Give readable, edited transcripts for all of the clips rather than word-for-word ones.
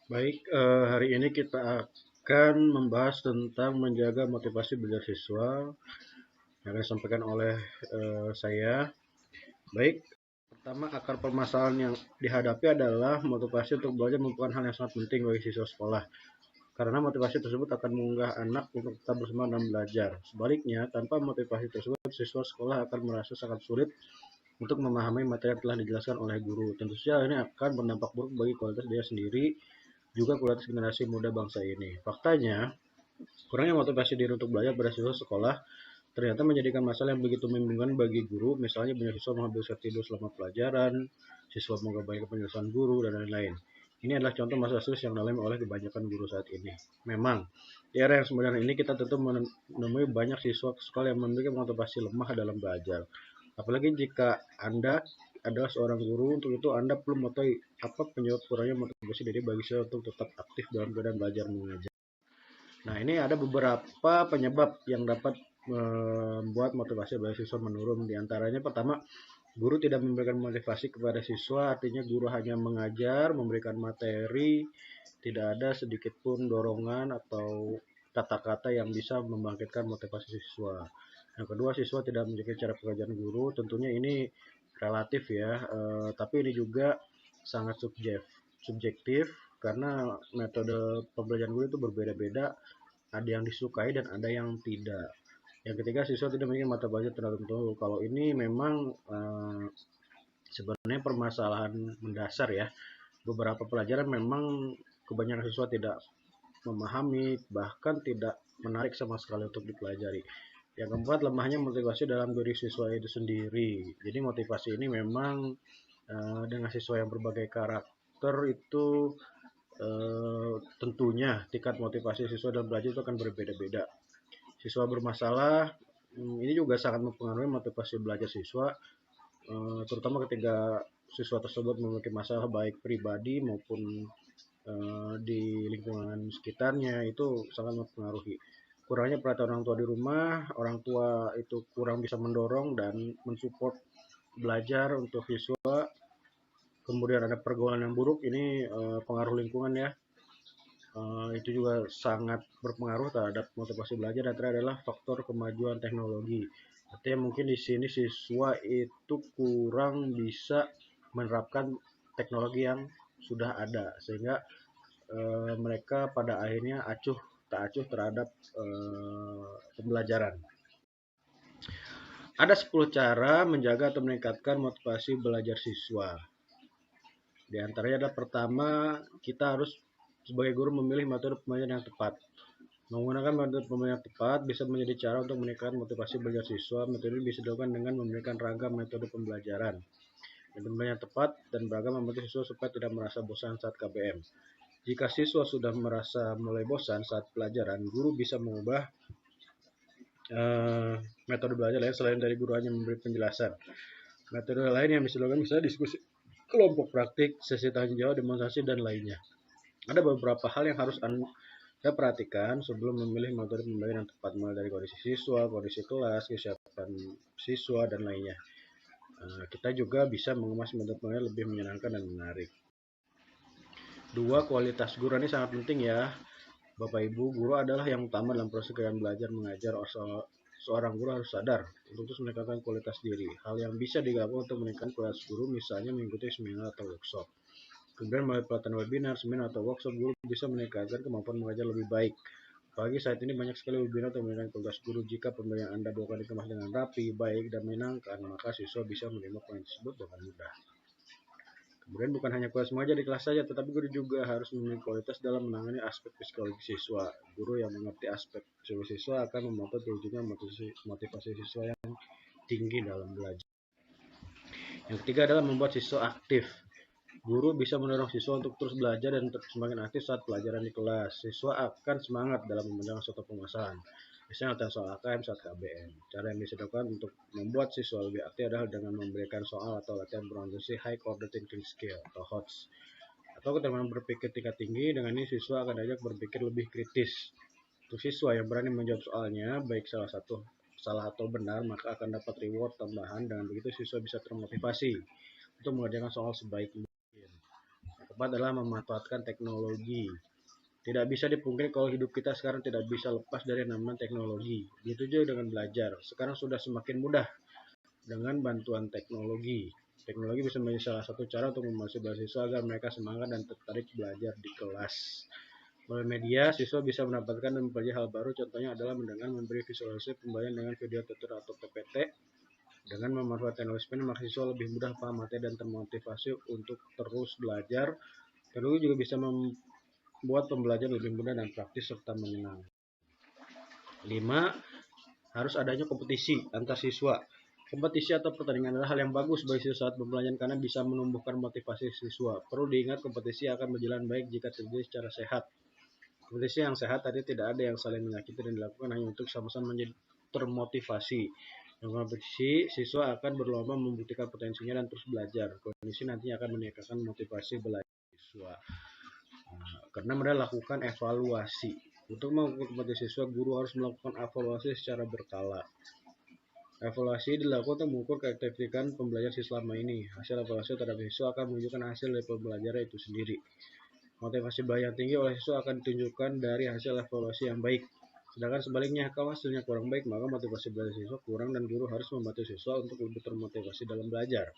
Baik, hari ini kita akan membahas tentang menjaga motivasi belajar siswa yang akan disampaikan oleh saya. Baik, pertama akar permasalahan yang dihadapi adalah motivasi untuk belajar merupakan hal yang sangat penting bagi siswa sekolah. Karena motivasi tersebut akan mengunggah anak untuk tetap bersemangat dalam belajar. Sebaliknya, tanpa motivasi tersebut, siswa sekolah akan merasa sangat sulit untuk memahami materi yang telah dijelaskan oleh guru. Tentu saja ini akan berdampak buruk bagi kualitas dia sendiri juga kualitas generasi muda bangsa ini. Faktanya, kurangnya motivasi diri untuk belajar pada siswa sekolah ternyata menjadikan masalah yang begitu membingungkan bagi guru, misalnya banyak siswa menghabiskan tidur selama pelajaran, siswa mengabaikan penjelasan guru, dan lain-lain. Ini adalah contoh masalah serius yang dialami oleh kebanyakan guru saat ini. Memang, di era yang sebenarnya ini kita tentu menemui banyak siswa sekolah yang memiliki motivasi lemah dalam belajar. Apalagi jika Anda adalah seorang guru, untuk itu Anda perlu mengetahui apa penyebab kurangnya motivasi diri bagi siswa untuk tetap aktif dalam keadaan belajar mengajar. Nah, ini ada beberapa penyebab yang dapat membuat motivasi belajar siswa menurun. Di antaranya pertama, guru tidak memberikan motivasi kepada siswa, artinya guru hanya mengajar, memberikan materi, tidak ada sedikit pun dorongan atau kata-kata yang bisa membangkitkan motivasi siswa. Yang kedua, siswa tidak menjaga cara pengajaran guru, tentunya ini relatif ya, tapi ini juga sangat subjektif karena metode pembelajaran guru itu berbeda-beda, ada yang disukai dan ada yang tidak. Yang ketiga, siswa tidak memiliki mata pelajaran tertentu. Kalau ini memang sebenarnya permasalahan mendasar ya. Beberapa pelajaran memang kebanyakan siswa tidak memahami, bahkan tidak menarik sama sekali untuk dipelajari. Yang keempat, lemahnya motivasi dalam diri siswa itu sendiri. Jadi motivasi ini memang dengan siswa yang berbagai karakter itu tentunya tingkat motivasi siswa dalam belajar itu akan berbeda-beda. Siswa bermasalah ini juga sangat mempengaruhi motivasi belajar siswa, terutama ketika siswa tersebut memiliki masalah baik pribadi maupun di lingkungan sekitarnya, itu sangat mempengaruhi. Kurangnya perhatian orang tua di rumah, orang tua itu kurang bisa mendorong dan mensupport belajar untuk siswa. Kemudian ada pergaulan yang buruk, ini pengaruh lingkungan ya. Itu juga sangat berpengaruh terhadap motivasi belajar. Dan terakhir adalah faktor kemajuan teknologi. Artinya mungkin di sini siswa itu kurang bisa menerapkan teknologi yang sudah ada, sehingga mereka pada akhirnya tak acuh terhadap pembelajaran. Ada 10 cara menjaga atau meningkatkan motivasi belajar siswa. Di antaranya adalah pertama, kita harus sebagai guru memilih metode pembelajaran yang tepat. Menggunakan metode pembelajaran yang tepat bisa menjadi cara untuk meningkatkan motivasi belajar siswa. Metode ini bisa dilakukan dengan memberikan ragam metode pembelajaran. Metode pembelajaran yang tepat dan beragam membantu siswa supaya tidak merasa bosan saat KBM. Jika siswa sudah merasa mulai bosan saat pelajaran, guru bisa mengubah metode belajar lain selain dari guru hanya memberi penjelasan. Metode lain yang bisa dilakukan misalnya diskusi kelompok praktik, sesi tanya jawab, demonstrasi, dan lainnya. Ada beberapa hal yang harus Anda perhatikan sebelum memilih metode pembelajaran yang tepat, mulai dari kondisi siswa, kondisi kelas, kesiapan siswa, dan lainnya. Kita juga bisa mengemas metode pembelajaran lebih menyenangkan dan menarik. Dua, kualitas guru ini sangat penting ya. Bapak Ibu, guru adalah yang utama dalam proses kegiatan belajar mengajar. Seorang guru harus sadar untuk terus meningkatkan kualitas diri. Hal yang bisa dilakukan untuk meningkatkan kualitas guru misalnya mengikuti seminar atau workshop. Kemudian melalui pelatihan webinar, seminar, atau workshop, guru bisa meningkatkan kemampuan mengajar lebih baik. Apalagi saat ini banyak sekali webinar untuk meningkatkan kualitas guru. Jika pembelajaran Anda bukan dikemas dengan rapi, baik, dan menyenangkan, maka siswa bisa menerima poin tersebut dengan mudah. Kemudian bukan hanya kualitas mengajar di kelas saja, tetapi guru juga harus memiliki kualitas dalam menangani aspek psikologi siswa. Guru yang mengerti aspek psikologi siswa akan membantu terwujudnya motivasi siswa yang tinggi dalam belajar. Yang ketiga adalah membuat siswa aktif. Guru bisa mendorong siswa untuk terus belajar dan semakin aktif saat pelajaran di kelas. Siswa akan semangat dalam mengerjakan suatu permasalahan. Misalnya latihan soal AKM saat KBM. Cara yang bisa dilakukan untuk membuat siswa lebih aktif adalah dengan memberikan soal atau latihan berorientasi high order thinking skill atau HOTS. Atau keterampilan berpikir tingkat tinggi. Dengan ini siswa akan diajak berpikir lebih kritis. Untuk siswa yang berani menjawab soalnya, baik salah atau benar, maka akan dapat reward tambahan. Dengan begitu siswa bisa termotivasi untuk mengerjakan soal sebaik mungkin. keempat adalah memanfaatkan teknologi. Tidak bisa dipungkiri kalau hidup kita sekarang tidak bisa lepas dari namanya teknologi. Begitu juga dengan belajar. Sekarang sudah semakin mudah dengan bantuan teknologi. Teknologi bisa menjadi salah satu cara untuk memotivasi mahasiswa agar mereka semangat dan tertarik belajar di kelas. Melalui media, siswa bisa mendapatkan dan mempelajari hal baru. Contohnya adalah mendengar memberi visualisasi pembelajaran dengan video tutor atau PPT. Dengan memanfaatkan teknologi ini, mahasiswa lebih mudah paham materi dan termotivasi untuk terus belajar. Teknologi juga bisa membuat pembelajaran lebih mudah dan praktis serta menyenangkan. 5. Harus adanya kompetisi antar siswa. Kompetisi atau pertandingan adalah hal yang bagus bagi siswa saat pembelajaran karena bisa menumbuhkan motivasi siswa. Perlu diingat kompetisi akan berjalan baik jika terjadi secara sehat. Kompetisi yang sehat tadi tidak ada yang saling menyakiti dan dilakukan hanya untuk sama-sama menjadi termotivasi. Dalam kompetisi, siswa akan berlomba membuktikan potensinya dan terus belajar. Kondisi nantinya akan meningkatkan motivasi belajar siswa. Karena mereka lakukan evaluasi. Untuk mengukur kompetisi siswa, guru harus melakukan evaluasi secara berkala. Evaluasi dilakukan untuk mengukur keefektifan pembelajaran siswa selama ini. Hasil evaluasi terhadap siswa akan menunjukkan hasil dari pembelajaran itu sendiri. Motivasi belajar yang tinggi oleh siswa akan ditunjukkan dari hasil evaluasi yang baik. Sedangkan sebaliknya, kalau hasilnya kurang baik, maka motivasi belajar siswa kurang dan guru harus membantu siswa untuk lebih termotivasi dalam belajar.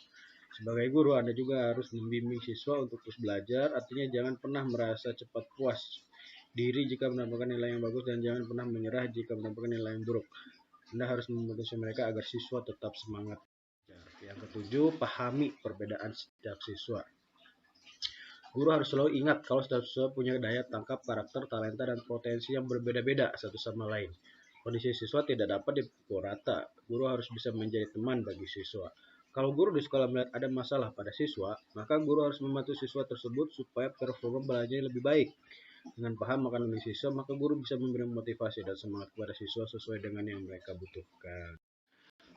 Sebagai guru, Anda juga harus membimbing siswa untuk terus belajar, artinya jangan pernah merasa cepat puas diri jika mendapatkan nilai yang bagus dan jangan pernah menyerah jika mendapatkan nilai yang buruk. Anda harus memotivasi mereka agar siswa tetap semangat. Yang ketujuh, pahami perbedaan setiap siswa. Guru harus selalu ingat kalau setiap siswa punya daya tangkap, karakter, talenta, dan potensi yang berbeda-beda satu sama lain. Kondisi siswa tidak dapat dipukul rata. Guru harus bisa menjadi teman bagi siswa. Kalau guru di sekolah melihat ada masalah pada siswa, maka guru harus membantu siswa tersebut supaya performa belajarnya lebih baik. Dengan paham akan kondisi siswa, maka guru bisa memberi motivasi dan semangat kepada siswa sesuai dengan yang mereka butuhkan.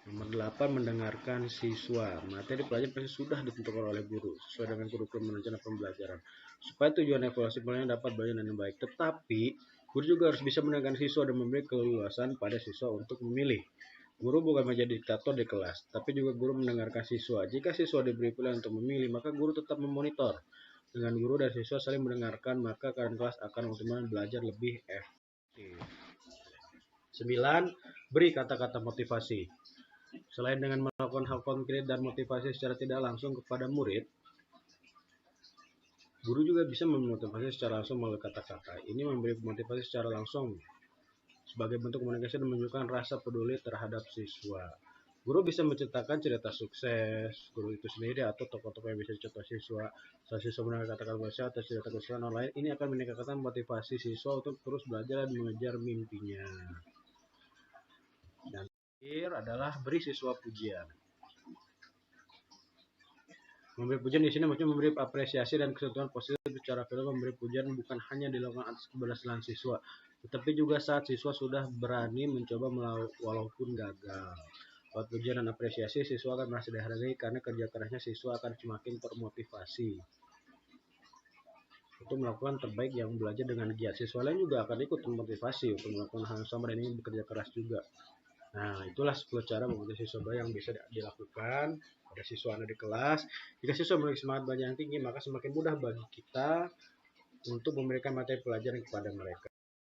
Nomor 8, mendengarkan siswa. Materi pelajaran pasti sudah ditentukan oleh guru sesuai dengan kurikulum dan rencana pembelajaran. Supaya tujuan evaluasi pelajaran dapat belajar dengan baik. Tetapi, guru juga harus bisa mendengarkan siswa dan memberi keleluasan pada siswa untuk memilih. Guru bukan menjadi diktator di kelas, tapi juga guru mendengarkan siswa. Jika siswa diberi pilihan untuk memilih, maka guru tetap memonitor. Dengan guru dan siswa saling mendengarkan, maka keadaan kelas akan optimal belajar lebih efektif. 9. Beri kata-kata motivasi. Selain dengan melakukan hal konkret dan motivasi secara tidak langsung kepada murid, guru juga bisa memotivasi secara langsung melalui kata-kata. Ini memberi motivasi secara langsung sebagai bentuk komunikasi dan menunjukkan rasa peduli terhadap siswa. Guru bisa menceritakan cerita sukses guru itu sendiri atau tokoh-tokoh yang bisa dicontoh siswa. Saat siswa mendengar kata-kata motivasi atau cerita kesuksesan orang lain, ini akan meningkatkan motivasi siswa untuk terus belajar dan mengejar mimpinya. Dan terakhir adalah beri siswa pujian. Memberi pujian di sini maksudnya memberi apresiasi dan kesentuhan positif secara verbal. Memberi pujian bukan hanya dilakukan atas keberhasilan siswa, tetapi juga saat siswa sudah berani mencoba walaupun gagal. Lewat pujian dan apresiasi, siswa akan merasa dihargai karena kerja kerasnya siswa akan semakin termotivasi untuk melakukan terbaik yang belajar dengan giat. Siswa lain juga akan ikut termotivasi untuk melakukan hal yang sama dan ingin bekerja keras juga. Nah, itulah 10 cara memotivasi siswa yang bisa dilakukan pada siswa Anda di kelas. Jika siswa memiliki semangat belajar yang tinggi, maka semakin mudah bagi kita untuk memberikan materi pelajaran kepada mereka.